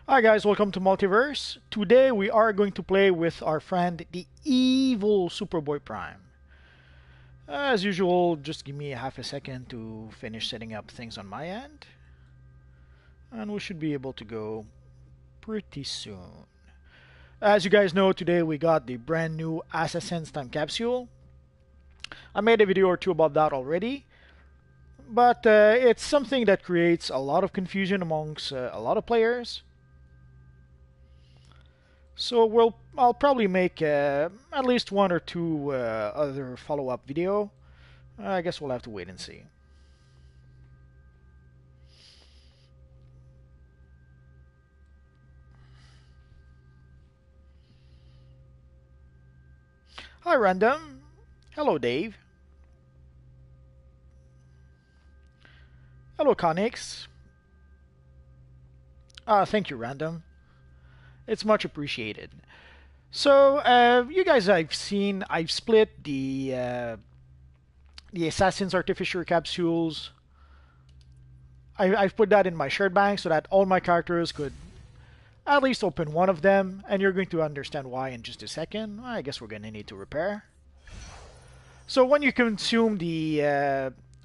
Hi guys, welcome to Multiverse. Today we are going to play with our friend, the evil Superboy-Prime. As usual, just give me half a second to finish setting up things on my end. And we should be able to go pretty soon. As you guys know, today we got the brand new Assassin's Time Capsule. I made a video or two about that already. But it's something that creates a lot of confusion amongst a lot of players. So I'll probably make at least one or two other follow-up video. I guess we'll have to wait and see. Hi, Random. Hello, Dave. Hello, Conix. Thank you, Random. It's much appreciated. So, you guys, I've split the Assassin's Artificer capsules. I've put that in my shared bank so that all my characters could at least open one of them, and you're going to understand why in just a second. I guess we're going to need to repair. So when you consume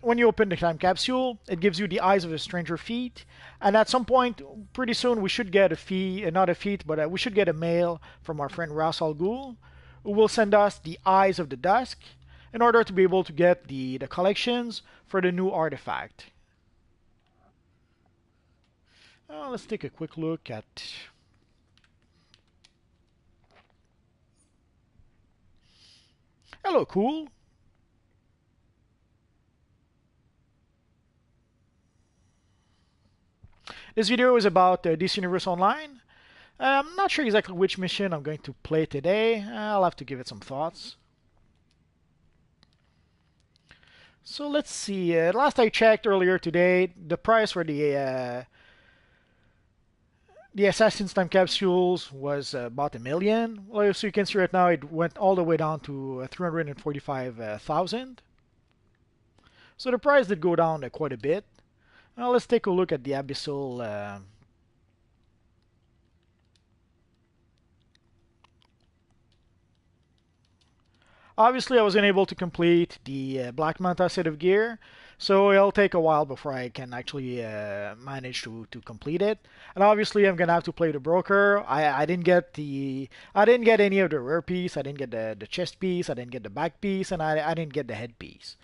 when you open the time capsule, it gives you the eyes of the stranger feet, and at some point, pretty soon, we should get a fee, not a feat, but we should get a mail from our friend Ras Al Ghul, who will send us the eyes of the Dusk in order to be able to get the collections for the new artifact. Let's take a quick look at. Hello, cool. This video is about DC Universe Online. I'm not sure exactly which mission I'm going to play today. I'll have to give it some thoughts. So let's see. Last I checked earlier today, the price for the Assassin's Time capsules was about $1 million. Well, so you can see right now it went all the way down to 345,000. So the price did go down quite a bit. Now let's take a look at the Abyssal. Obviously, I was unable to complete the Black Manta set of gear, so it'll take a while before I can actually manage to complete it. And obviously, I'm gonna have to play the broker. I didn't get any of the rare piece. I didn't get the chest piece. I didn't get the back piece, and I didn't get the head piece.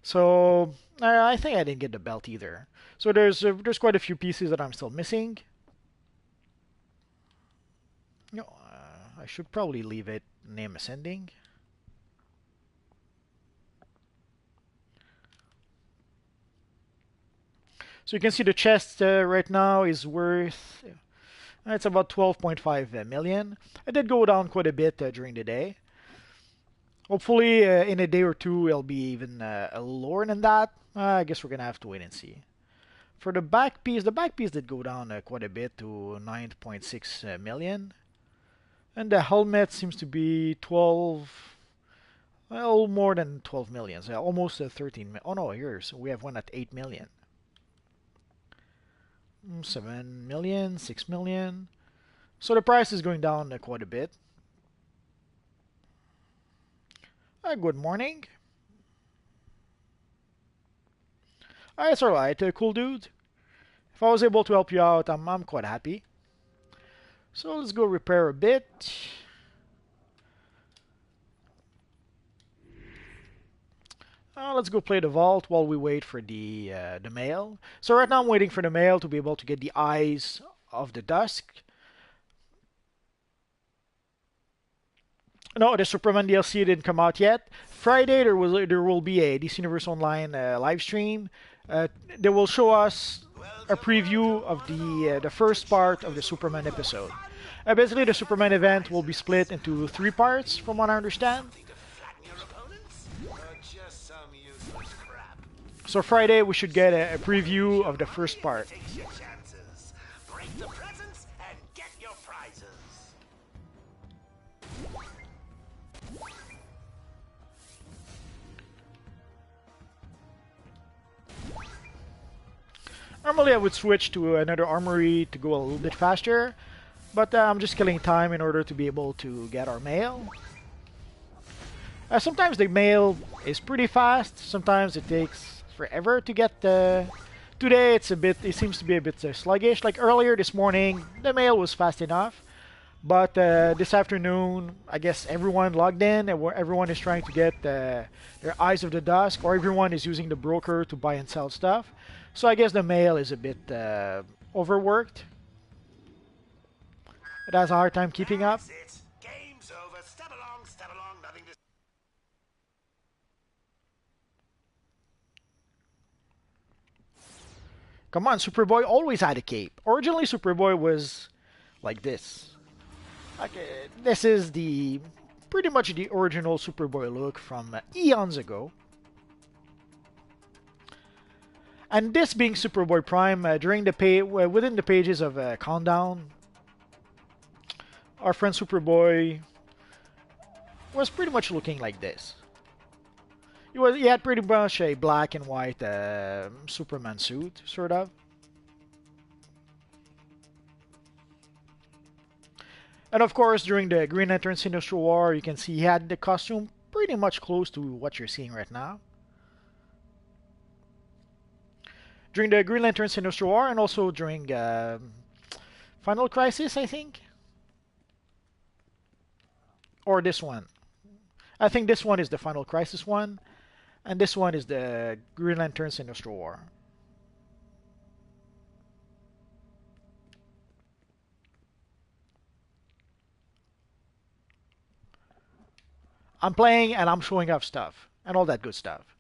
So I think I didn't get the belt either. So there's quite a few pieces that I'm still missing. I should probably leave it name ascending. So you can see the chest right now is worth, it's about 12.5 million. It did go down quite a bit during the day. Hopefully in a day or two it'll be even a little lower than that. I guess we're gonna have to wait and see. For the back piece did go down quite a bit to 9.6 million. And the helmet seems to be 12, well, more than 12 million. So almost 13. Oh no, here's we have one at 8 million. 7 million, 6 million. So the price is going down quite a bit. Good morning. It's alright, cool dude. If I was able to help you out, I'm quite happy. So let's go repair a bit. Let's go play the vault while we wait for the mail. So right now I'm waiting for the mail to be able to get the eyes of the Dusk. No, the Superman DLC didn't come out yet. Friday there will be a DC Universe Online live stream. They will show us a preview of the first part of the Superman episode. Basically, the Superman event will be split into 3 parts, from what I understand. So Friday we should get a preview of the first part. Normally I would switch to another armory to go a little bit faster, but I'm just killing time in order to be able to get our mail. Sometimes the mail is pretty fast, sometimes it takes forever to get the... Today it seems to be a bit sluggish. Like earlier this morning, the mail was fast enough. But this afternoon, I guess everyone logged in, and everyone is trying to get their Eyes of the Dusk, or everyone is using the broker to buy and sell stuff. So I guess the mail is a bit overworked. It has a hard time keeping up. Game's over. Step along, nothing to... Come on, Superboy always had a cape. Originally, Superboy was like this. This is the pretty much the original Superboy look from eons ago. And this being Superboy-Prime, during the within the pages of Countdown, our friend Superboy was pretty much looking like this. He had pretty much a black and white Superman suit, sort of. And of course, during the Green Lantern Sinestro War, you can see he had the costume pretty much close to what you're seeing right now. During the Green Lantern Sinestro War, and also during Final Crisis, I think. Or this one. I think this one is the Final Crisis one, and this one is the Green Lantern Sinestro War. I'm playing and I'm showing off stuff and all that good stuff.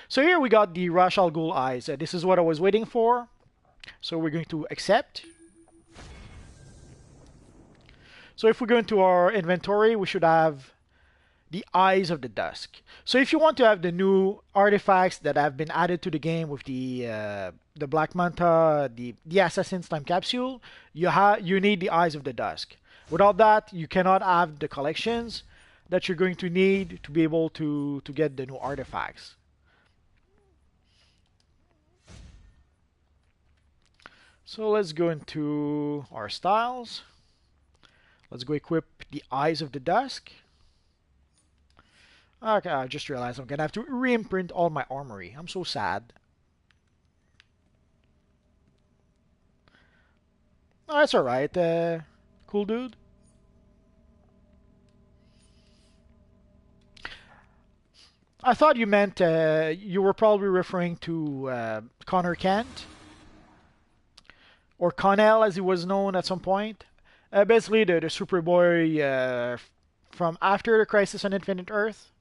So here we got the Ra's al Ghul eyes. This is what I was waiting for. So we're going to accept. So if we go into our inventory, we should have the Eyes of the Dusk. So if you want to have the new artifacts that have been added to the game with the Black Manta, the Assassin's Time Capsule, you need the Eyes of the Dusk. Without that, you cannot have the collections that you're going to need to be able to get the new artifacts. So let's go into our styles. Let's go equip the Eyes of the Dusk. Okay, I just realized I'm gonna have to re-imprint all my armory. I'm so sad. Oh, that's alright, cool dude. I thought you meant you were probably referring to Connor Kent, or Connell as he was known at some point. Basically, the Superboy from after the Crisis on Infinite Earth.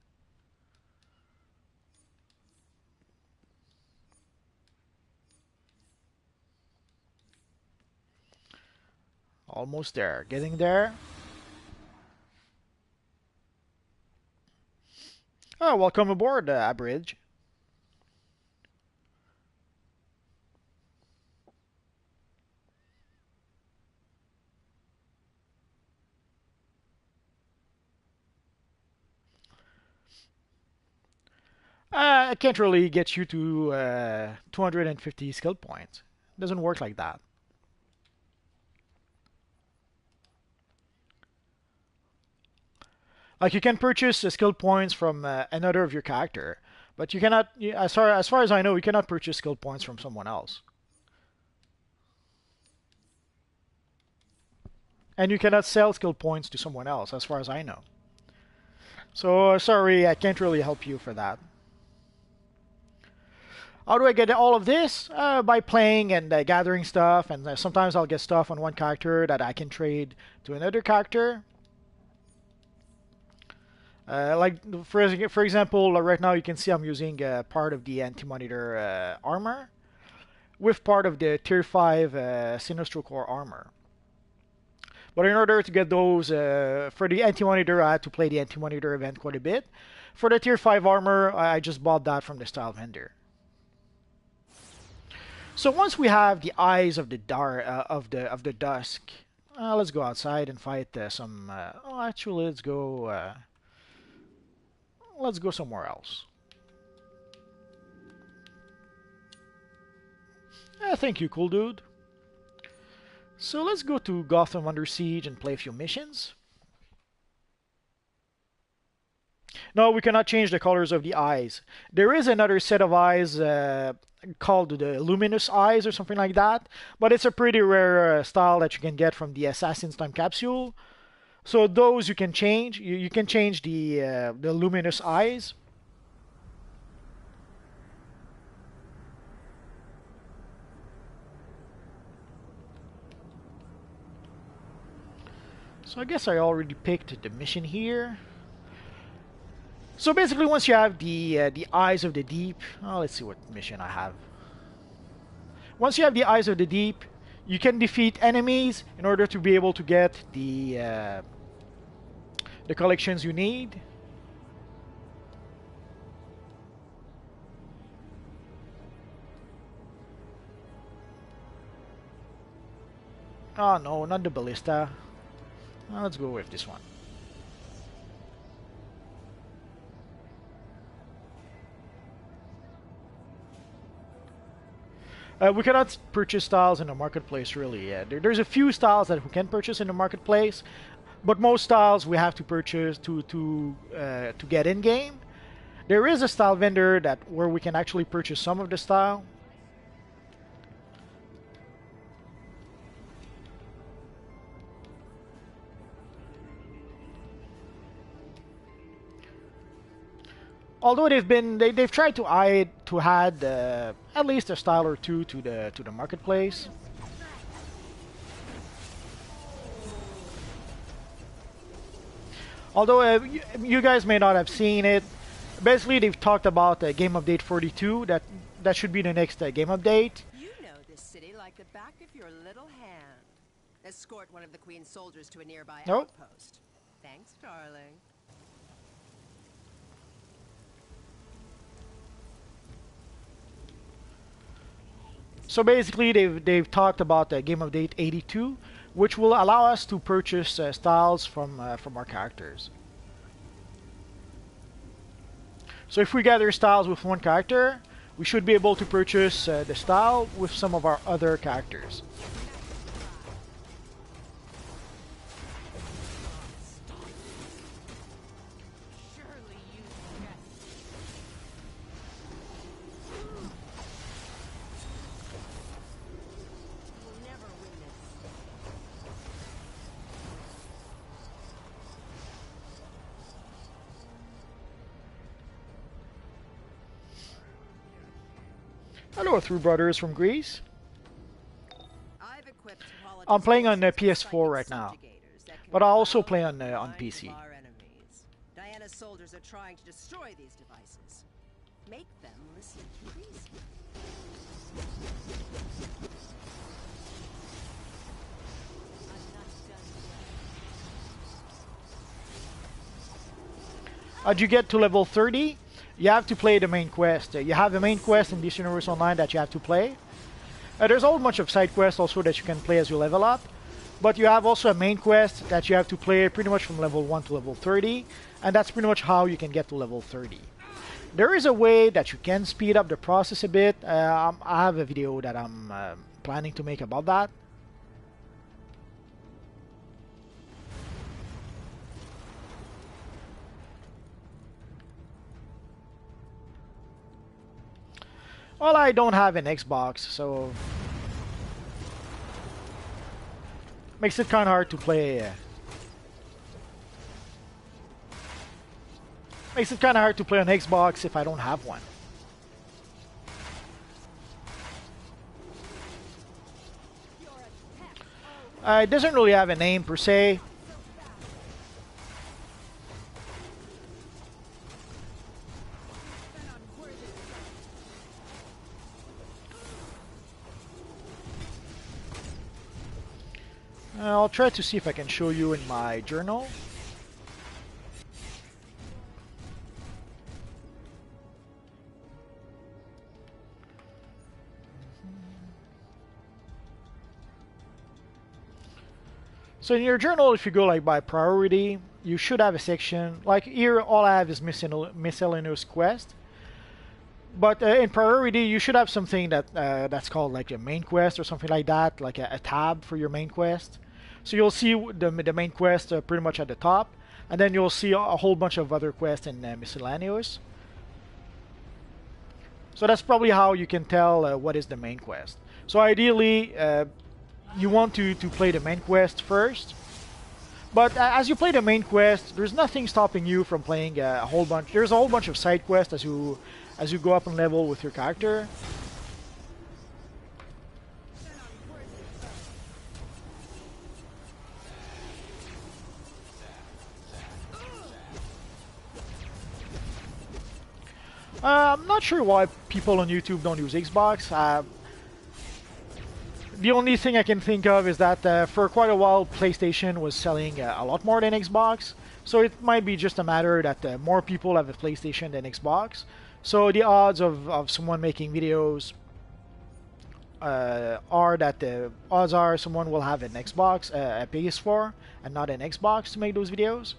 Almost there, getting there. Oh, welcome aboard, Abridge. I can't really get you to 250 skill points. It doesn't work like that. Like you can purchase skill points from another of your character, but you cannot. As far as I know, you cannot purchase skill points from someone else, and you cannot sell skill points to someone else, as far as I know. So sorry, I can't really help you for that. How do I get all of this? By playing and gathering stuff, and sometimes I'll get stuff on one character that I can trade to another character. Like for example, right now you can see I'm using part of the Anti-Monitor armor with part of the Tier 5 Sinestro Core armor. But in order to get those, for the Anti-Monitor, I had to play the Anti-Monitor event quite a bit. For the Tier 5 armor, I just bought that from the style vendor. So once we have the Eyes of the Dusk, let's go outside and fight some. Oh, actually, let's go. Let's go somewhere else. Thank you, cool dude. So let's go to Gotham Under Siege and play a few missions. No, we cannot change the colors of the eyes. There is another set of eyes called the luminous eyes or something like that, but it's a pretty rare style that you can get from the Assassin's Time capsule. So those you can change. You can change the luminous eyes. So I guess I already picked the mission here. So basically, once you have the Eyes of the Deep, let's see what mission I have. Once you have the Eyes of the Deep, you can defeat enemies in order to be able to get the collections you need. Oh no, not the ballista. Let's go with this one. We cannot purchase styles in the marketplace, really. There's a few styles that we can purchase in the marketplace, but most styles we have to purchase to get in game. There is a style vendor where we can actually purchase some of the style. Although they've tried to add at least a style or two to the marketplace. Although you guys may not have seen it, basically they've talked about game update 42. That should be the next game update. You know this city like the back of your little hand. Escort one of the Queen's soldiers to a nearby outpost. Thanks, darling. So basically, they've talked about game update 82, which will allow us to purchase styles from our characters. So if we gather styles with one character, we should be able to purchase the style with some of our other characters. Hello, Through Brothers from Greece. I'm playing on PS4 right now, but I also play on PC. Diana's soldiers are trying to destroy these devices. Make them listen to reason. How'd you get to level 30? You have to play the main quest. You have the main quest in this Universe Online that you have to play. There's a whole bunch of side quests also that you can play as you level up. But you have also a main quest that you have to play pretty much from level 1 to level 30. And that's pretty much how you can get to level 30. There is a way that you can speed up the process a bit. I have a video that I'm planning to make about that. Well, I don't have an Xbox, so makes it kind of hard to play. Makes it kind of hard to play on Xbox if I don't have one. It doesn't really have a name per se. I'll try to see if I can show you in my journal. So in your journal, if you go like by priority, you should have a section. Like here, all I have is miscellaneous quest. But in priority, you should have something that's called like a main quest or something like that, like a tab for your main quest. So you'll see the main quest pretty much at the top, and then you'll see a whole bunch of other quests in miscellaneous. So that's probably how you can tell what is the main quest. So ideally, you want to play the main quest first. But as you play the main quest, there's nothing stopping you from playing a whole bunch. There's a whole bunch of side quests as you go up in level with your character. I'm not sure why people on YouTube don't use Xbox. The only thing I can think of is that for quite a while PlayStation was selling a lot more than Xbox. So it might be just a matter that more people have a PlayStation than Xbox. So the odds of someone making videos odds are someone will have an Xbox, a PS4, and not an Xbox to make those videos.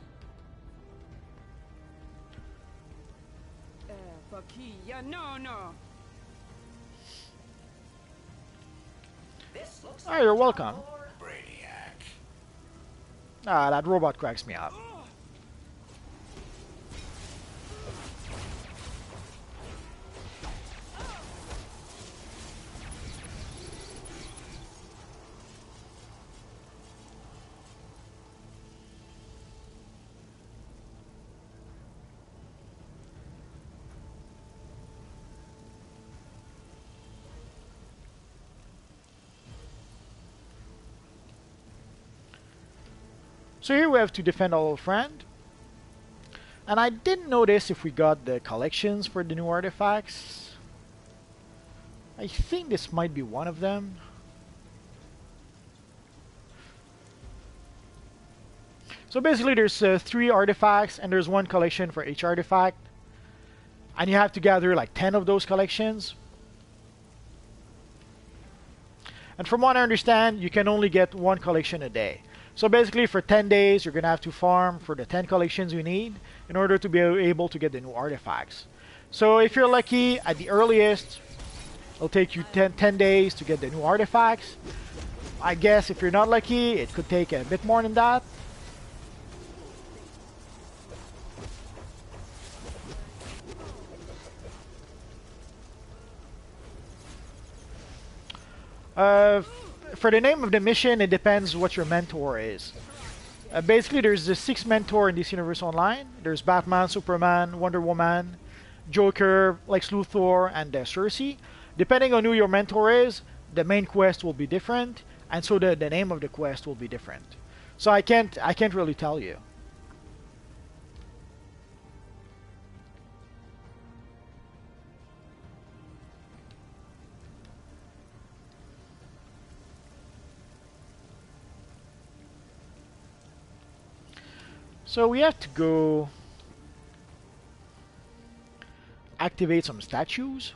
No. Oh, you're welcome. Brainiac. Ah, that robot cracks me up. So here we have to defend our old friend. And I didn't notice if we got the collections for the new artifacts. I think this might be one of them. So basically there's 3 artifacts and there's one collection for each artifact. And you have to gather like 10 of those collections. And from what I understand, you can only get 1 collection a day. So basically for 10 days, you're going to have to farm for the 10 collections you need in order to be able to get the new artifacts. So if you're lucky, at the earliest, it'll take you 10 days to get the new artifacts. I guess if you're not lucky, it could take a bit more than that. For the name of the mission, it depends what your mentor is. Basically, there's the 6 mentor in this universe online. There's Batman, Superman, Wonder Woman, Joker, Lex Luthor, and Cersei. Depending on who your mentor is, the main quest will be different, and so the name of the quest will be different. So I can't really tell you. So we have to go activate some statues.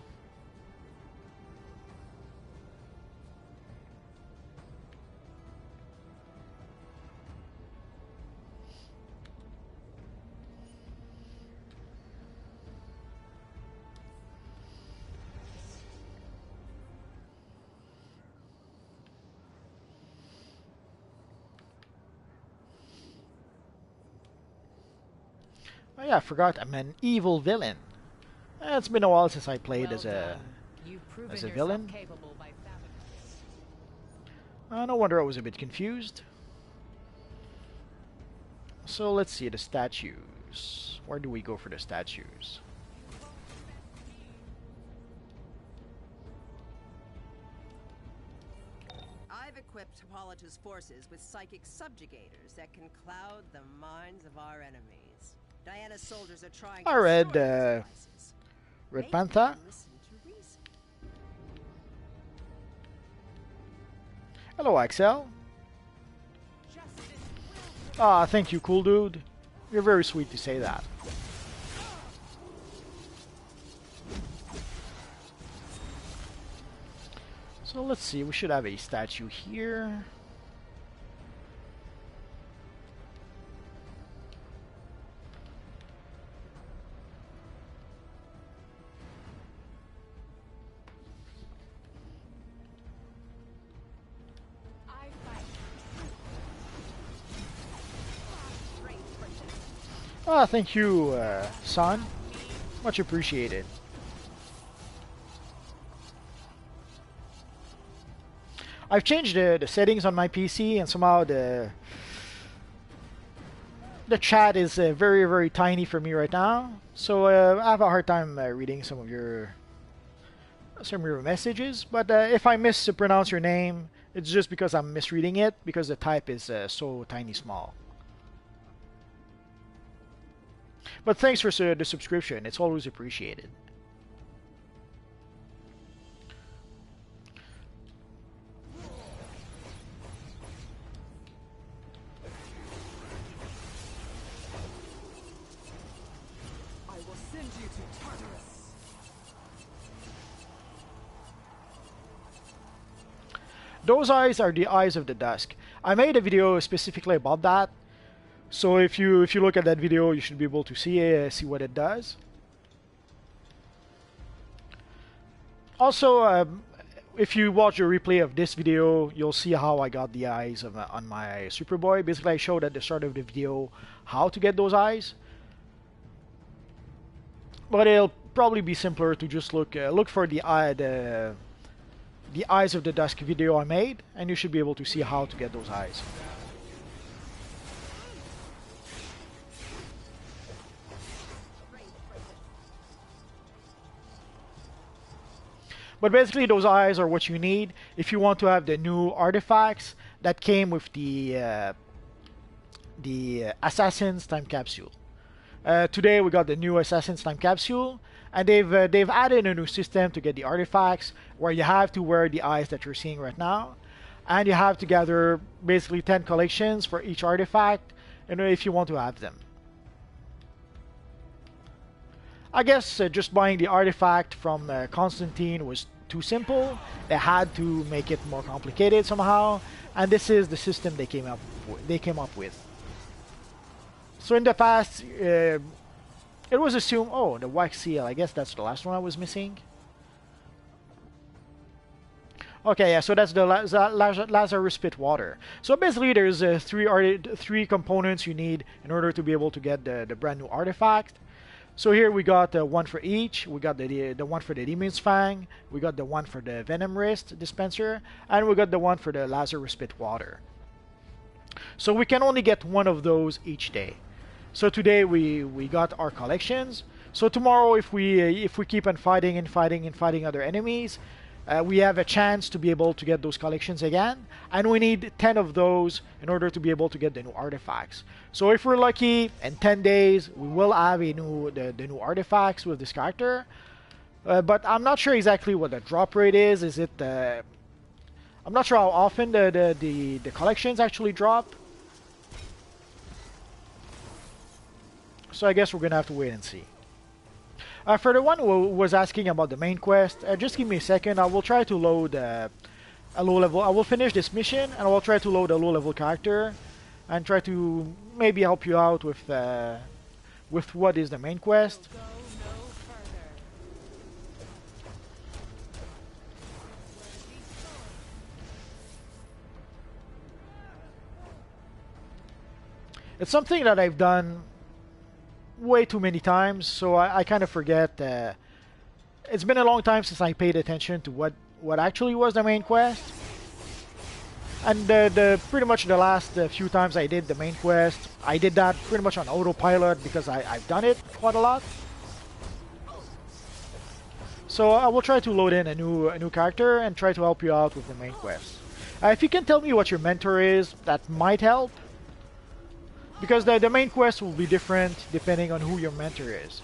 Oh yeah, I forgot I'm an evil villain. It's been a while since I played as a villain. No wonder I was a bit confused. So let's see the statues. Where do we go for the statues? I've equipped Hippolyta's forces with psychic subjugators that can cloud the minds of our enemies. Diana's soldiers are trying I to read destroy these devices. Red Make Panther. them listen to reason. Hello, Axel. Ah, thank you, cool dude. You're very sweet to say that. So let's see, we should have a statue here. Ah, thank you, son. Much appreciated. I've changed the settings on my PC, and somehow the chat is very very tiny for me right now. So I have a hard time reading some of your messages. But if I mispronounce your name, it's just because I'm misreading it because the type is so tiny small. But thanks for the subscription. It's always appreciated. I will send you to Tartarus. Those eyes are the eyes of the Dusk. I made a video specifically about that. So if you look at that video, you should be able to see what it does. Also, if you watch a replay of this video, you'll see how I got the eyes on my Superboy. Basically, I showed at the start of the video how to get those eyes. But it'll probably be simpler to just look for the eyes of the Dusk video I made, and you should be able to see how to get those eyes. But basically, those eyes are what you need if you want to have the new artifacts that came with the Assassin's Time Capsule. Today we got the new Assassin's Time Capsule, and they've added a new system to get the artifacts where you have to wear the eyes that you're seeing right now, and you have to gather basically 10 collections for each artifact, if you want to have them. I guess just buying the artifact from Constantine was too simple. They had to make it more complicated somehow, and this is the system they came up with. So in the past, it was assumed, oh, the wax seal. I guess that's the last one I was missing. Okay, yeah, so that's the Lazarus Pit water. So basically, there's three components you need in order to be able to get the brand new artifact. So here we got one for each. We got the one for the Demon's Fang. We got the one for the Venom Wrist dispenser, and we got the one for the Lazarus Pit water. So we can only get one of those each day. So today we got our collections. So tomorrow, if we keep on fighting other enemies, we have a chance to be able to get those collections again, and we need 10 of those in order to be able to get the new artifacts. So if we're lucky, in 10 days we will have the new artifacts with this character. But I'm not sure exactly what the drop rate is. I'm not sure how often the collections actually drop. So I guess we're gonna have to wait and see. For the one who was asking about the main quest, just give me a second. I will try to load a low level. I will finish this mission and I will try to load a low level character and try to maybe help you out with what is the main quest. It's something that I've done way too many times, so I kind of forget. It's been a long time since I paid attention to what actually was the main quest. And pretty much the last few times I did the main quest, I did that pretty much on autopilot because I've done it quite a lot. So I will try to load in a new character and try to help you out with the main quest. If you can tell me what your mentor is, that might help. Because the main quest will be different depending on who your mentor is.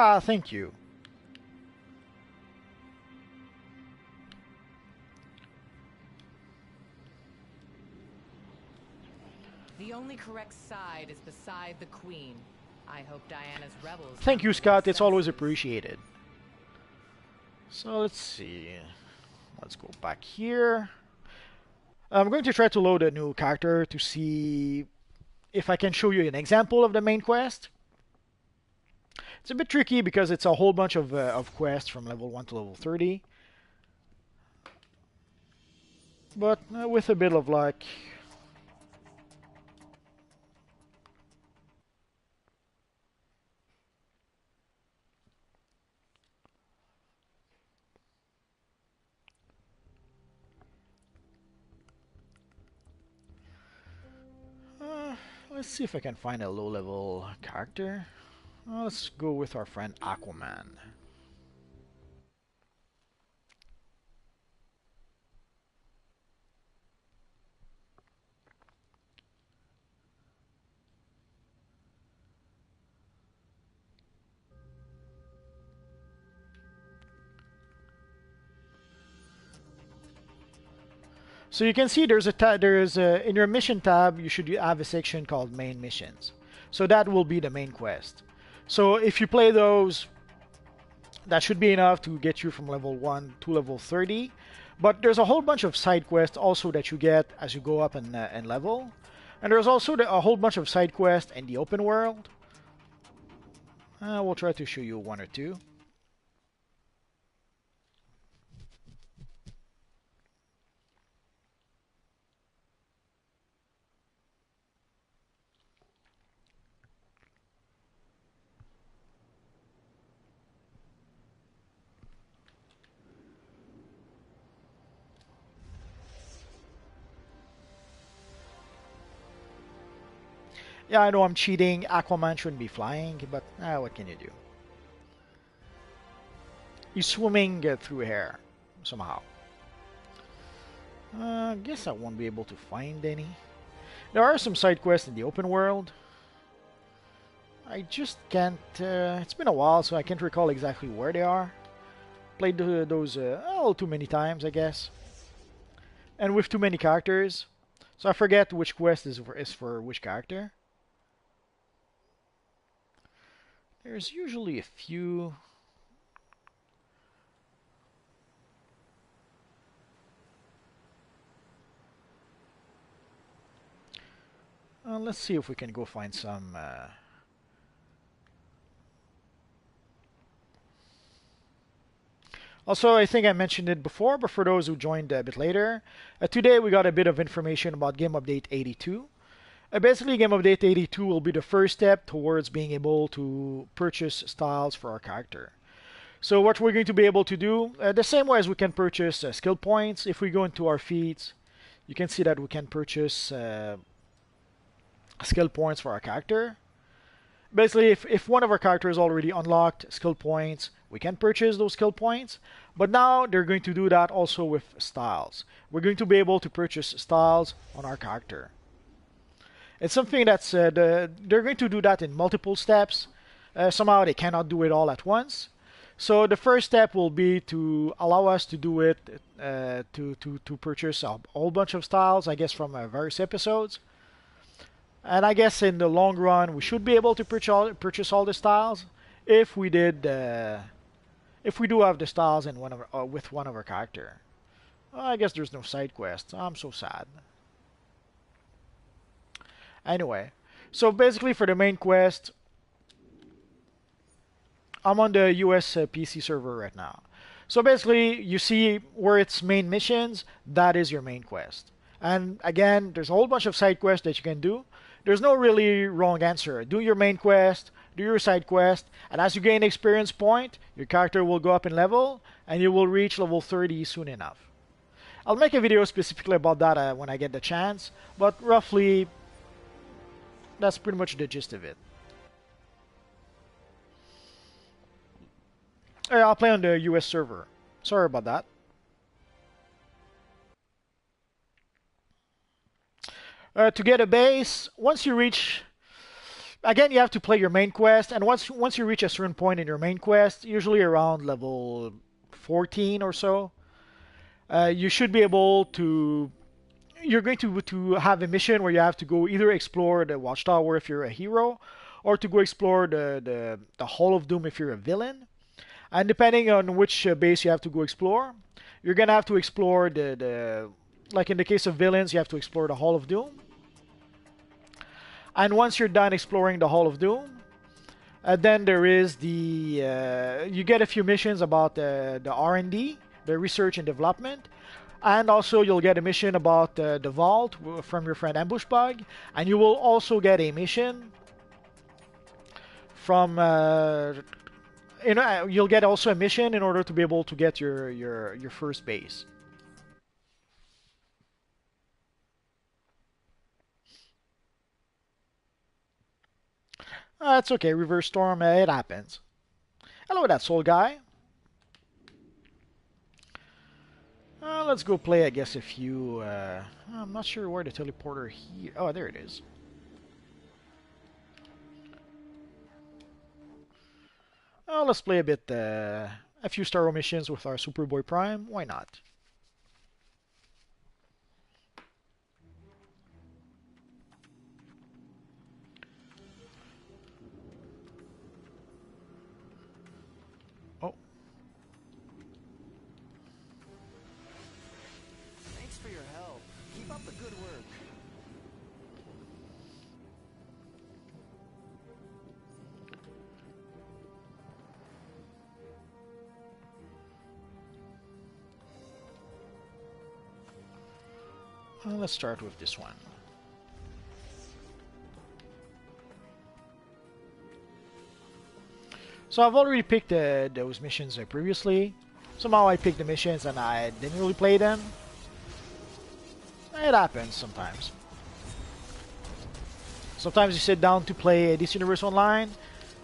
Ah, thank you. The only correct side is beside the queen. I hope Diana's rebels... Thank you, Scott. It's always appreciated. So let's see. Let's go back here. I'm going to try to load a new character to see if I can show you an example of the main quest. It's a bit tricky because it's a whole bunch of quests from level 1 to level 30. But with a bit of luck... let's see if I can find a low-level character. Let's go with our friend Aquaman. So you can see there's a in your mission tab you should have a section called main missions. So that will be the main quest. So if you play those, that should be enough to get you from level 1 to level 30. But there's a whole bunch of side quests also that you get as you go up in level. And there's also a whole bunch of side quests in the open world. We'll try to show you one or two. Yeah, I know I'm cheating. Aquaman shouldn't be flying, but what can you do? He's swimming through air, somehow. I guess I won't be able to find any. There are some side quests in the open world. I just can't... it's been a while, so I can't recall exactly where they are. Played those a little too many times, I guess. And with too many characters. So I forget which quest is for which character. There's usually a few. Let's see if we can go find some. Also, I think I mentioned it before, but for those who joined a bit later, today we got a bit of information about Game Update 82. Basically, Game Update 82 will be the first step towards being able to purchase styles for our character. So what we're going to be able to do, the same way as we can purchase skill points, if we go into our feats, you can see that we can purchase skill points for our character. Basically, if one of our characters already unlocked skill points, we can purchase those skill points. But now they're going to do that also with styles. We're going to be able to purchase styles on our character. It's something that's they're going to do that in multiple steps. Somehow they cannot do it all at once. So the first step will be to allow us to do it to purchase a whole bunch of styles, I guess, from various episodes. And I guess in the long run we should be able to purchase all the styles if we did if we do have the styles in with one of our character. I guess there's no side quest. I'm so sad. Anyway, so basically for the main quest, I'm on the US PC server right now. So basically, you see where it's main missions, that is your main quest. And again, there's a whole bunch of side quests that you can do. There's no really wrong answer. Do your main quest, do your side quest, and as you gain experience point, your character will go up in level, and you will reach level 30 soon enough. I'll make a video specifically about that when I get the chance, but roughly, that's pretty much the gist of it. I'll play on the US server. Sorry about that. To get a base, once you reach... Again, you have to play your main quest, and once you reach a certain point in your main quest, usually around level 14 or so, you should be able to you're going to have a mission where you have to go either explore the Watchtower if you're a hero, or to go explore the Hall of Doom if you're a villain. And depending on which base you have to go explore, you're gonna have to explore the like in the case of villains, you have to explore the Hall of Doom. And once you're done exploring the Hall of Doom, then there is the you get a few missions about the R&D, the research and development, and also you'll get a mission about the vault from your friend Ambushbug, and you will also get a mission from you'll get also a mission in order to be able to get your first base. It's okay, Reverse Storm, it happens. Hello, that soul guy. Let's go play, I guess, a few. I'm not sure where the teleporter here. Oh, there it is. Let's play a bit, a few Starro missions with our Superboy-Prime. Why not? Oh. Thanks for your help. Keep up the good work. Let's start with this one. So I've already picked those missions previously. Somehow I picked the missions and I didn't really play them. It happens sometimes. Sometimes you sit down to play DC Universe Online,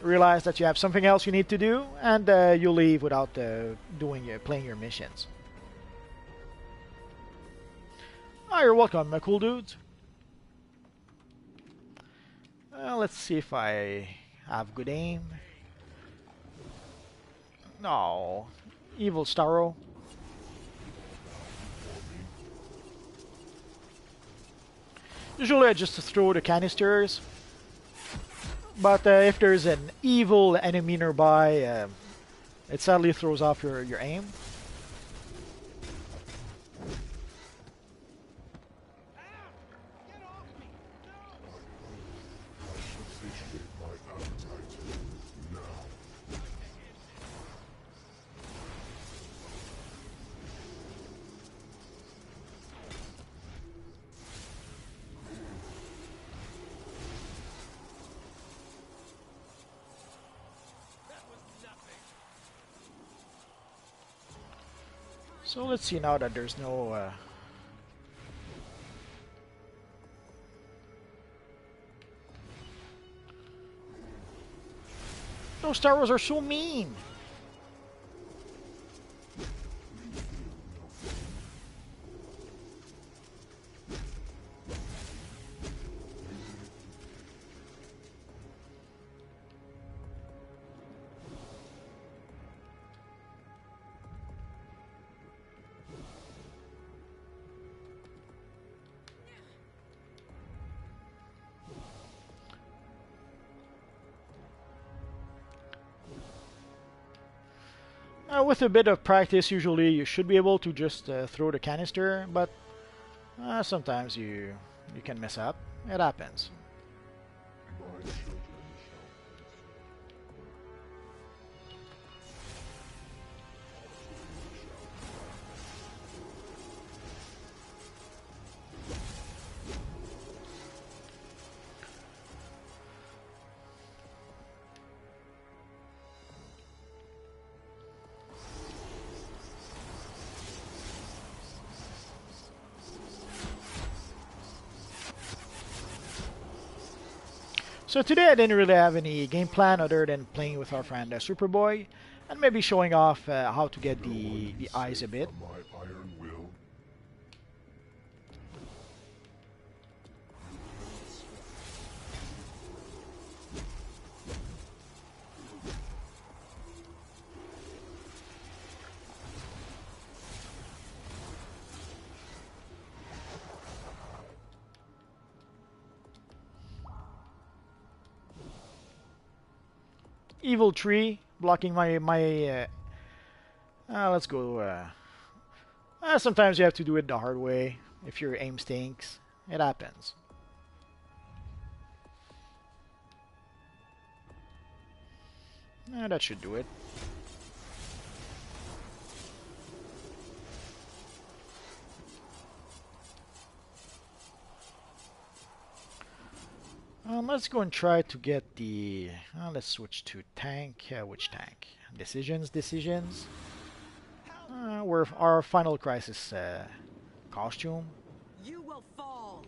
realize that you have something else you need to do, and you leave without playing your missions. Oh, you're welcome, my cool dudes. Let's see if I have good aim. No, evil Starro. Usually I just throw the canisters, but if there's an evil enemy nearby, it sadly throws off your aim. So let's see now that there's no those Star Wars are so mean. With a bit of practice, usually you should be able to just throw the canister, but sometimes you can mess up. It happens. So today I didn't really have any game plan other than playing with our friend Superboy, and maybe showing off how to get the eyes a bit. evil tree blocking my. Let's go. Sometimes you have to do it the hard way if your aim stinks. It happens. That should do it. Let's go and try to get the. Let's switch to tank. Which tank? Decisions. We're our final crisis costume. You will fall.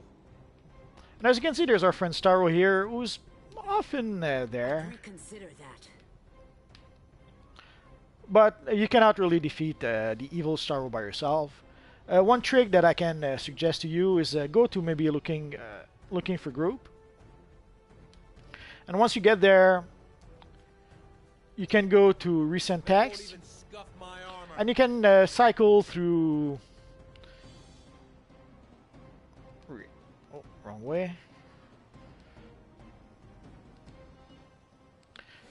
And as you can see, there's our friend Starro here, who's often there. Reconsider that. But you cannot really defeat the evil Starro by yourself. One trick that I can suggest to you is go to maybe looking for group. And once you get there, you can go to recent text, and you can cycle through. Oh, wrong way.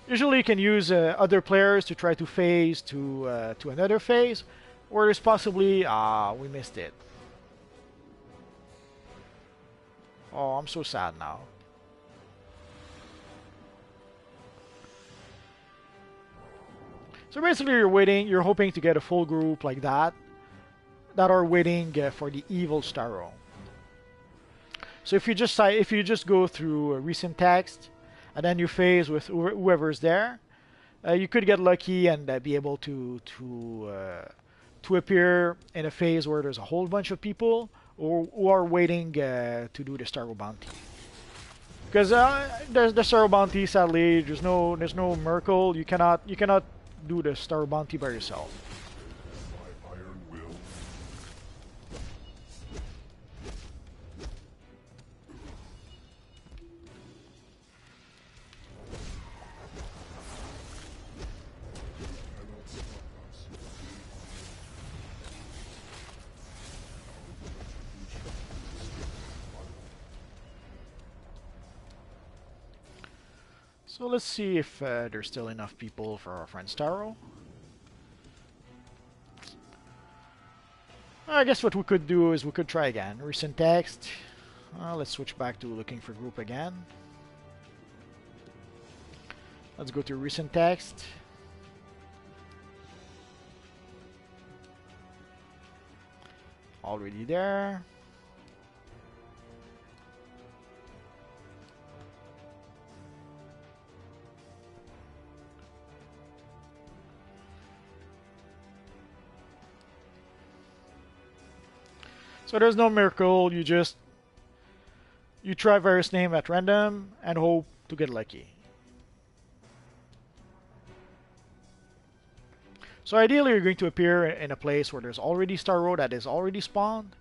Usually, you can use other players to try to phase to another phase, or there's possibly we missed it. Oh, I'm so sad now. So basically, you're hoping to get a full group like that are waiting for the evil Starro. So if you just go through recent text and then you phase with whoever's there, you could get lucky and be able to appear in a phase where there's a whole bunch of people who are waiting to do the Starro bounty. Because there's the Starro bounty, sadly, there's no Merkle. You cannot do the Starro bounty by yourself. My iron will. So let's see if there's still enough people for our friend Starro. I guess what we could do is we could try again. Recent text. Let's switch back to looking for group again. Let's go to recent text. Already there. So there's no miracle, you try various names at random and hope to get lucky. So ideally you're going to appear in a place where there's already Starro that is already spawned,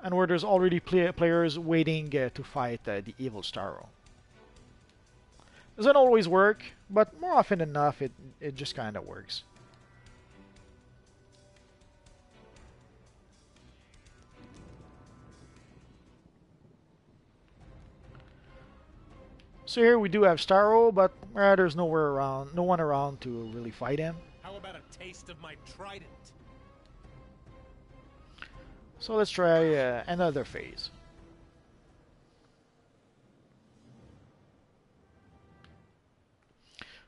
and where there's already players waiting to fight the evil Starro. Doesn't always work, but more often than enough it just kinda works. So here we do have Starro, but there's no one around to really fight him. How about a taste of my trident? So let's try another phase.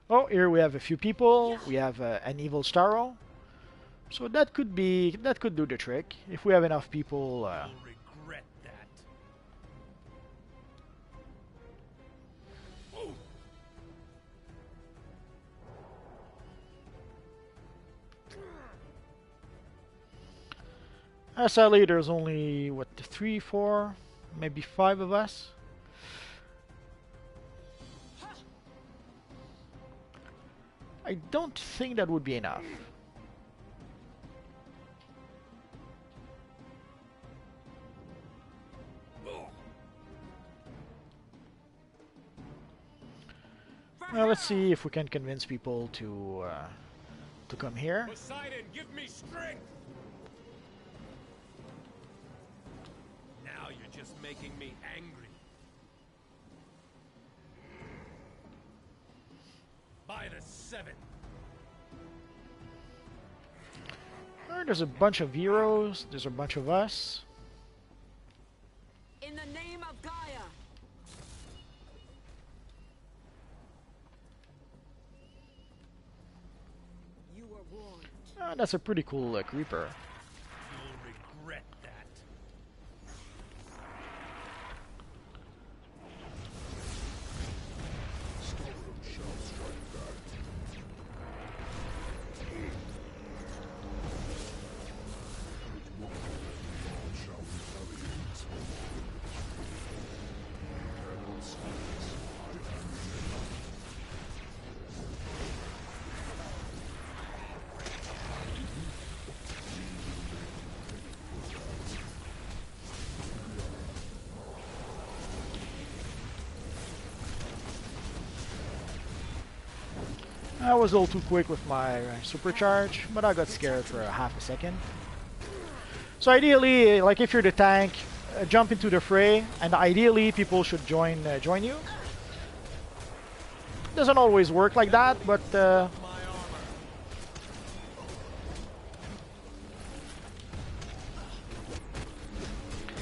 Oh, here we have a few people. We have an evil Starro. So that could do the trick if we have enough people. You'll regret that. Sadly, there's only, what, 3, 4, maybe 5 of us. I don't think that would be enough. Well, let's see if we can convince people to come here. Poseidon, give me strength! Now you're just making me angry. Alright, there's a bunch of heroes. There's a bunch of us. In the name of Gaia. You are warned. That's a pretty cool creeper. You'll regret that. Stardom shall strike back. With one, all shall retaliate. Cannot silence. I am enough. I was a little too quick with my supercharge, but I got scared for a half a second. So ideally, like if you're the tank, jump into the fray, and ideally people should join you. Doesn't always work like that, but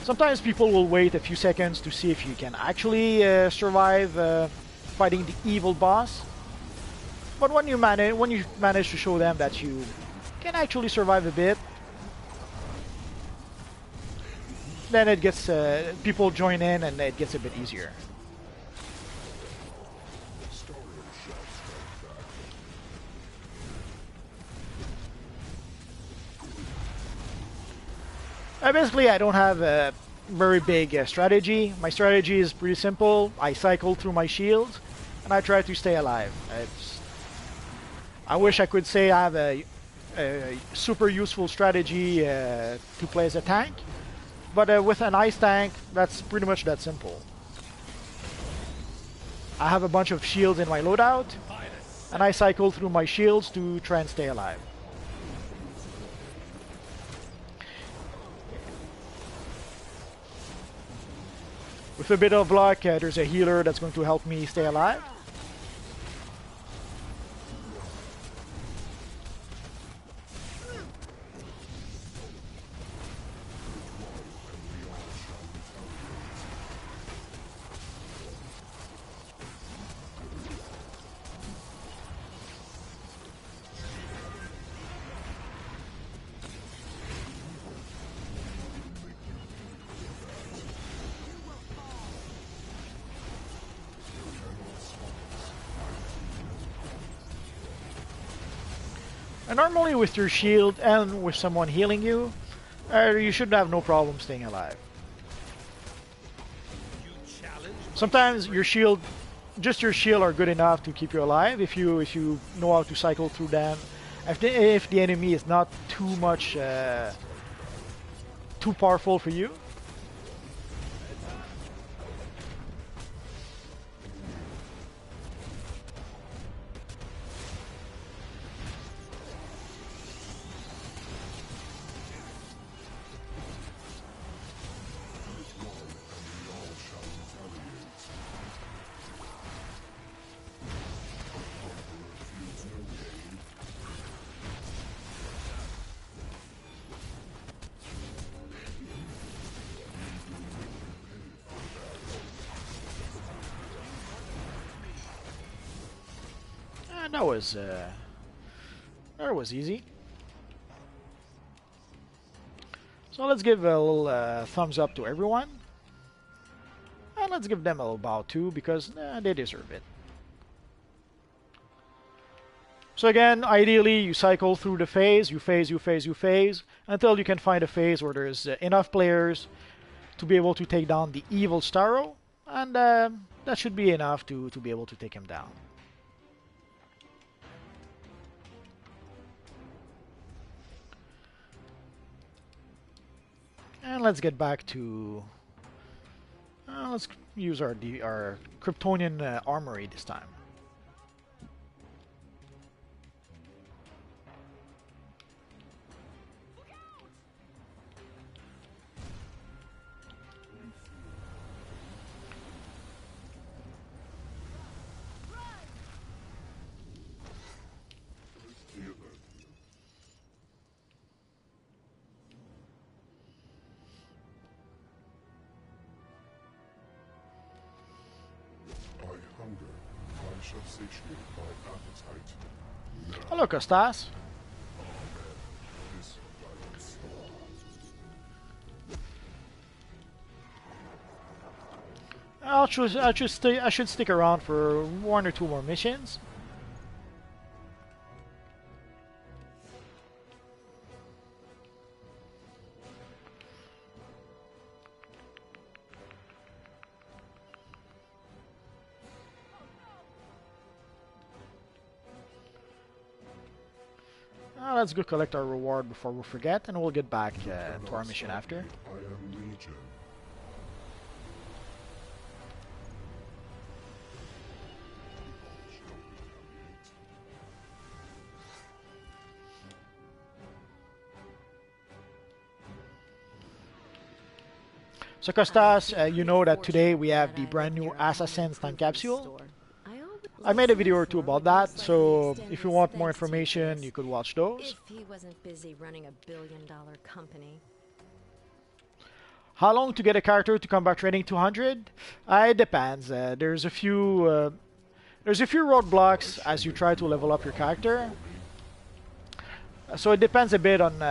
sometimes people will wait a few seconds to see if you can actually survive fighting the evil boss. But when you manage to show them that you can actually survive a bit, then it gets people join in and it gets a bit easier. Basically, I don't have a very big strategy. My strategy is pretty simple. I cycle through my shields and I try to stay alive. I wish I could say I have a super useful strategy to play as a tank, but with an ice tank, that's pretty much that simple. I have a bunch of shields in my loadout, and I cycle through my shields to try and stay alive. With a bit of luck, there's a healer that's going to help me stay alive. And normally with your shield and with someone healing you, you should have no problem staying alive. Sometimes your shield, just your shield are good enough to keep you alive if you know how to cycle through them. If the enemy is not too much too powerful for you. That was easy. So let's give a little thumbs up to everyone, and let's give them a little bow too, because they deserve it. So again, ideally you cycle through the phase, you phase until you can find a phase where there's enough players to be able to take down the evil Starro, and that should be enough to be able to take him down. And let's get back to... let's use our Kryptonian armory this time. hunger, I shall satiate my appetite. Now, Hello, Costas. this guidance. I should stick around for one or two more missions. Let's go collect our reward before we forget, and we'll get back to our mission after. I am Legion. So Costas, you know that today we have the brand new Assassin's Time Capsule. I made a video or two about that, so if you want more information, you could watch those. If he wasn't busy running a billion-dollar company. How long to get a character to combat training 200? It depends. There's a few roadblocks as you try to level up your character. So it depends a bit on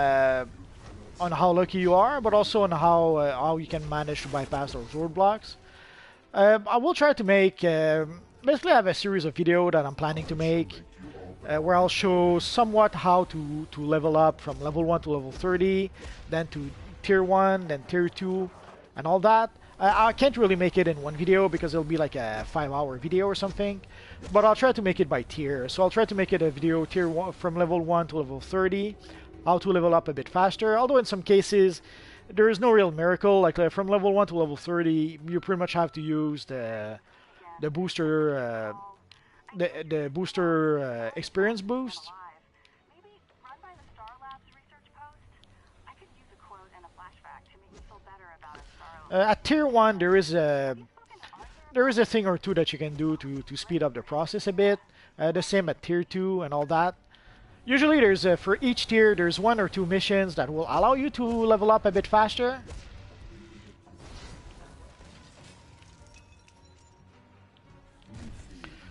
how lucky you are, but also on how you can manage to bypass those roadblocks. I will try to make basically I have a series of videos that I'm planning to make where I'll show somewhat how to level up from level 1 to level 30, then to tier 1, then tier 2, and all that. I can't really make it in one video because it'll be like a 5-hour video or something, but I'll try to make it by tier. So I'll try to make it a video tier 1 from level 1 to level 30, how to level up a bit faster, although in some cases there is no real miracle. Like from level 1 to level 30, you pretty much have to use the booster the booster experience boost. Maybe run by the Star Labs research post. I could use a quote and a flashback to make me feel better about Star. At tier 1 there is a thing or two that you can do to speed up the process a bit. The same at tier 2 and all that. Usually there's for each tier there's 1 or 2 missions that will allow you to level up a bit faster.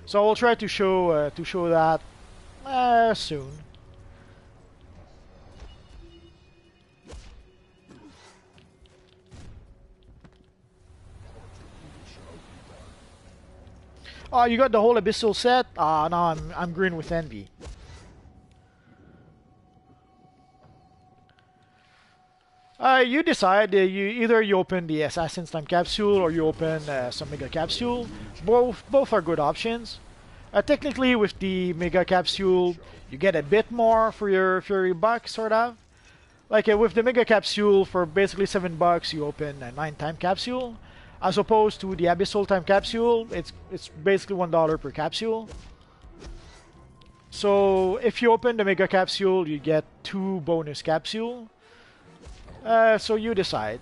So I'll try to show that soon. Oh, you got the whole Abyssal set? Ah, no, I'm green with envy. You decide. You open the Assassin's Time Capsule or you open some Mega Capsule. Both are good options. Technically, with the Mega Capsule, you get a bit more for your buck, sort of. Like with the Mega Capsule, for basically $7, you open a 9-time capsule, as opposed to the Abyssal Time Capsule. It's basically $1 per capsule. So if you open the Mega Capsule, you get 2 bonus capsule. So you decide.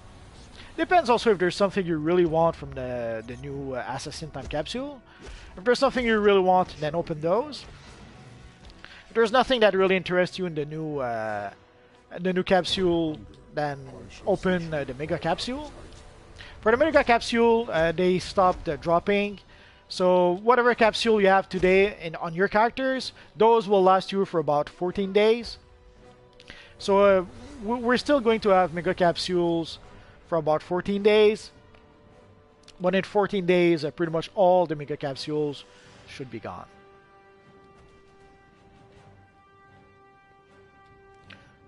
Depends also if there's something you really want from the new Assassin Time Capsule. If there's something you really want, then open those. If there's nothing that really interests you in the new capsule, then open the Mega Capsule. For the Mega Capsule, they stopped dropping. So whatever capsule you have today on your characters, those will last you for about 14 days. So we're still going to have Mega Capsules for about 14 days. But in 14 days, pretty much all the Mega Capsules should be gone.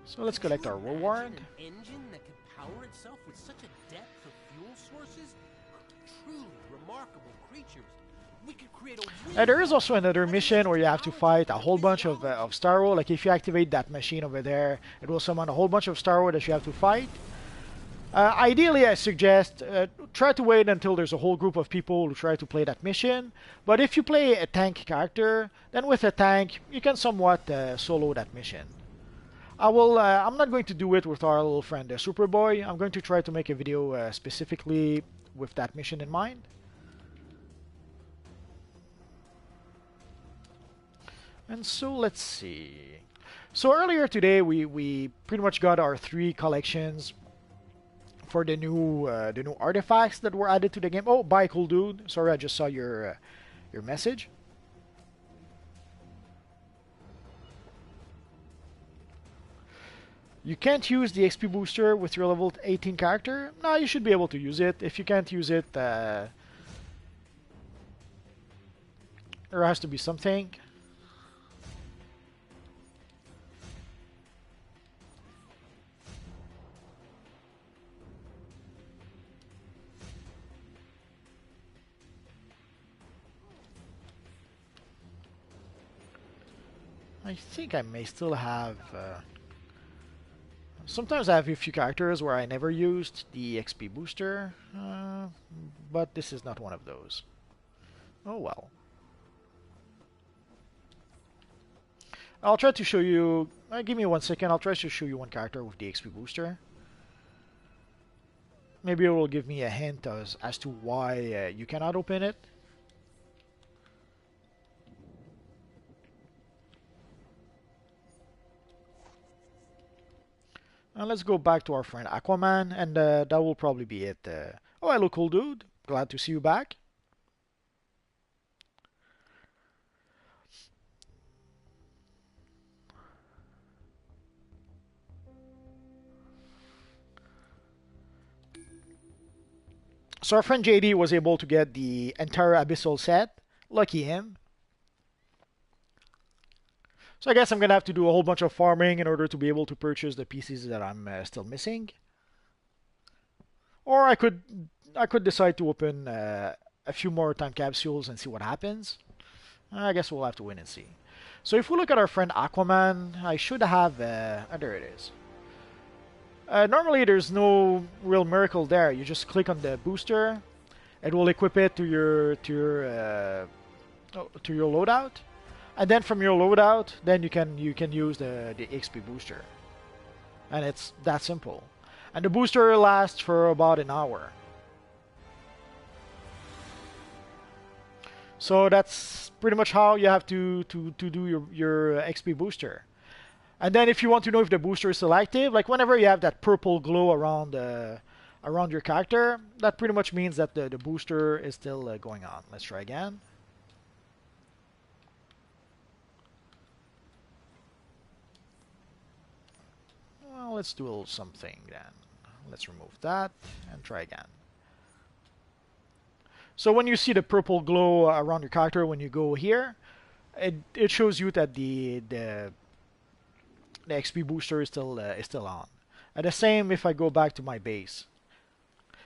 So let's collect our reward. An engine that could power itself with such a depth of fuel sources? Truly remarkable creatures. We could create a There is also another mission where you have to fight a whole bunch of Starro. Like if you activate that machine over there, it will summon a whole bunch of Starro that you have to fight. Ideally, I suggest try to wait until there's a whole group of people who try to play that mission. But if you play a tank character, then with a tank, you can somewhat solo that mission. I'm not going to do it with our little friend Superboy. I'm going to try to make a video specifically with that mission in mind. And so let's see. So earlier today we pretty much got our 3 collections for the new artifacts that were added to the game. Oh, bye, cool dude. Sorry, I just saw your your message. You can't use the XP booster with your level 18 character. No, you should be able to use it. If you can't use it, there has to be something. I think I may still have... sometimes I have a few characters where I never used the XP booster, but this is not one of those. Oh well. I'll try to show you... give me 1 second, I'll try to show you one character with the XP booster. Maybe it will give me a hint as to why you cannot open it. Let's go back to our friend Aquaman, and that will probably be it. Oh, hello, cool dude. Glad to see you back. So our friend JD was able to get the entire Abyssal set. Lucky him. So I guess I'm gonna have to do a whole bunch of farming in order to be able to purchase the pieces that I'm still missing. Or I could decide to open a few more time capsules and see what happens. I guess we'll have to wait and see. So if we look at our friend Aquaman, I should have... there it is. Normally there's no real miracle there. You just click on the booster. It will equip it to your loadout. And then from your loadout, then you can use the XP booster. And it's that simple. And the booster lasts for about an hour. So that's pretty much how you have to do your XP booster. And then if you want to know if the booster is still active, like whenever you have that purple glow around your character, that pretty much means that the booster is still going on. Let's try again. Well, let's do a little something then. Let's remove that and try again. So when you see the purple glow around your character when you go here, it shows you that the XP booster is still on. And the same if I go back to my base.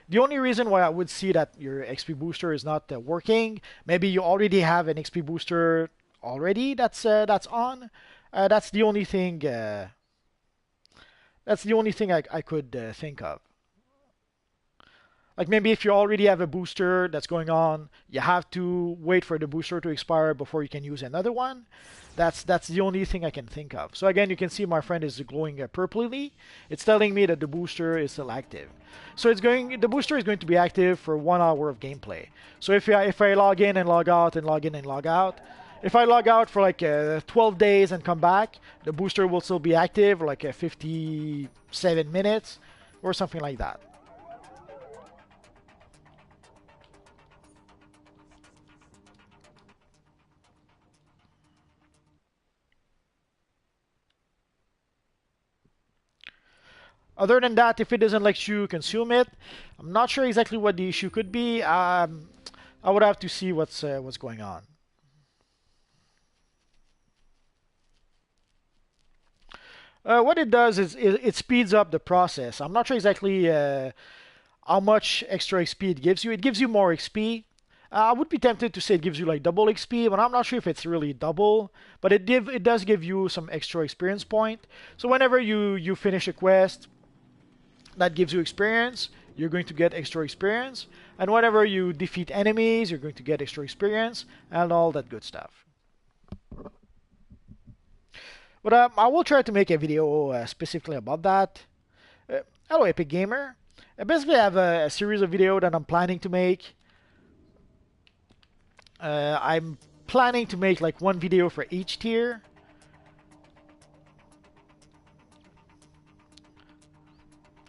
The only reason why I would see that your XP booster is not working, maybe you already have an XP booster already that's on. That's the only thing. That's the only thing I could think of. Like maybe if you already have a booster that's going on, you have to wait for the booster to expire before you can use another one. That's the only thing I can think of. So again, you can see my friend is glowing purpley. It's telling me that the booster is still active. So the booster is going to be active for 1 hour of gameplay. So if I log in and log out and log in and log out, if I log out for like 12 days and come back, the booster will still be active for like 57 minutes or something like that. Other than that, if it doesn't let you consume it, I'm not sure exactly what the issue could be. I would have to see what's going on. What it does is it speeds up the process. I'm not sure exactly how much extra XP it gives you. It gives you more XP. I would be tempted to say it gives you like double XP, but I'm not sure if it's really double. But it does give you some extra experience point. So whenever you finish a quest, that gives you experience. You're going to get extra experience. And whenever you defeat enemies, you're going to get extra experience and all that good stuff. But I will try to make a video specifically about that. Hello, Epic Gamer. I basically have a series of videos that I'm planning to make. I'm planning to make like one video for each tier.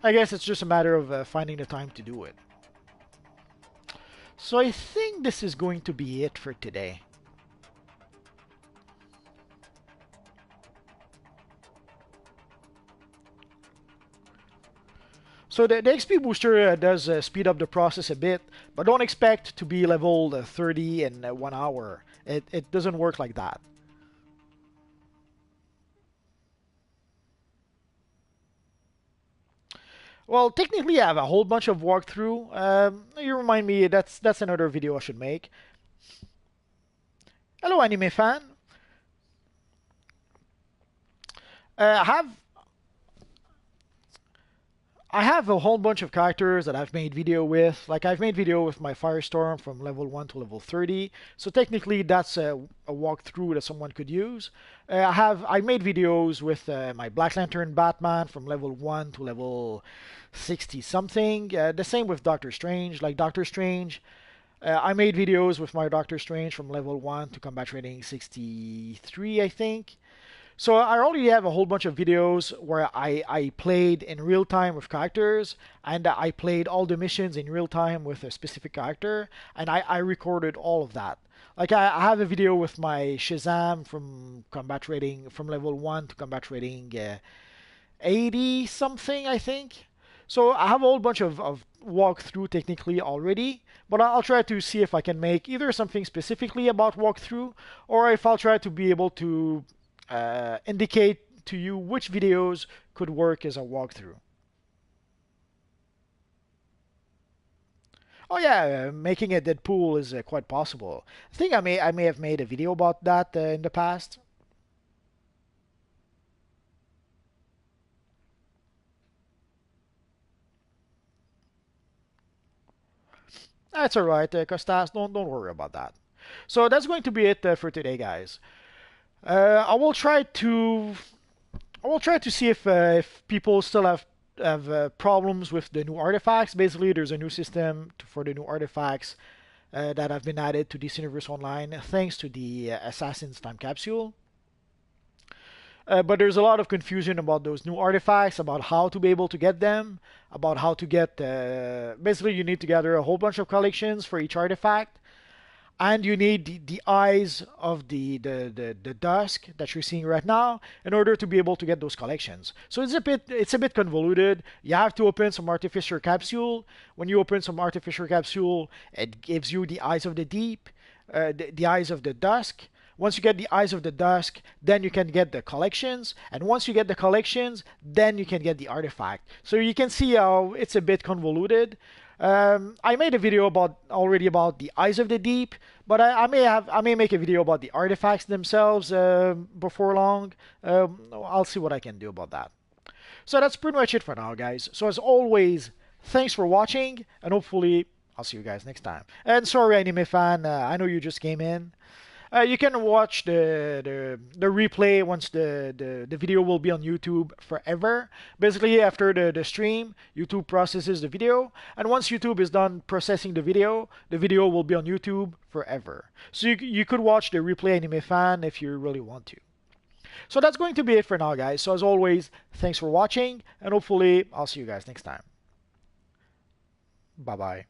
I guess it's just a matter of finding the time to do it. So I think this is going to be it for today. So the XP booster does speed up the process a bit, but don't expect to be level 30 in 1 hour. It doesn't work like that. Well, technically I have a whole bunch of walkthrough. You remind me, that's another video I should make. Hello anime fan. I have a whole bunch of characters that I've made video with. Like I've made video with my Firestorm from level 1 to level 30. So technically that's a walkthrough that someone could use. I made videos with my Black Lantern Batman from level 1 to level 60 something. The same with Doctor Strange. Like Doctor Strange, I made videos with my Doctor Strange from level 1 to combat rating 63, I think. So I already have a whole bunch of videos where I played in real time with characters, and I played all the missions in real time with a specific character, and I recorded all of that. Like I have a video with my Shazam from combat rating from level 1 to combat rating 80 something, I think. So I have a whole bunch of walkthrough technically already, but I'll try to see if I can make either something specifically about walkthrough, or if I'll try to be able to indicate to you which videos could work as a walkthrough. Oh yeah, making a Deadpool is quite possible. I think I may have made a video about that in the past. That's alright, Costas. Don't worry about that. So that's going to be it for today, guys. I will try to see if people still have problems with the new artifacts. Basically, there's a new system for the new artifacts that have been added to this universe online thanks to the Assassin's Time Capsule. But there's a lot of confusion about those new artifacts, about how to be able to get them, about how to get. Basically, you need to gather a whole bunch of collections for each artifact. And you need the eyes of the Dusk that you're seeing right now in order to be able to get those collections. So it's a bit convoluted. You have to open some artificial capsule. When you open some artificial capsule, it gives you the eyes of the deep, the eyes of the Dusk. Once you get the eyes of the Dusk, then you can get the collections, and once you get the collections, then you can get the artifact. So you can see how it's a bit convoluted. I made a video already about the eyes of the deep, but I may make a video about the artifacts themselves before long. I'll see what I can do about that. So that's pretty much it for now, guys. So as always, thanks for watching, and hopefully I'll see you guys next time. And sorry, anime fan, I know you just came in. You can watch the replay once the video will be on YouTube forever. Basically, after the stream, YouTube processes the video, and once YouTube is done processing the video will be on YouTube forever. So you could watch the replay, anime fan, if you really want to. So that's going to be it for now, guys. So as always, thanks for watching, and hopefully I'll see you guys next time. Bye bye.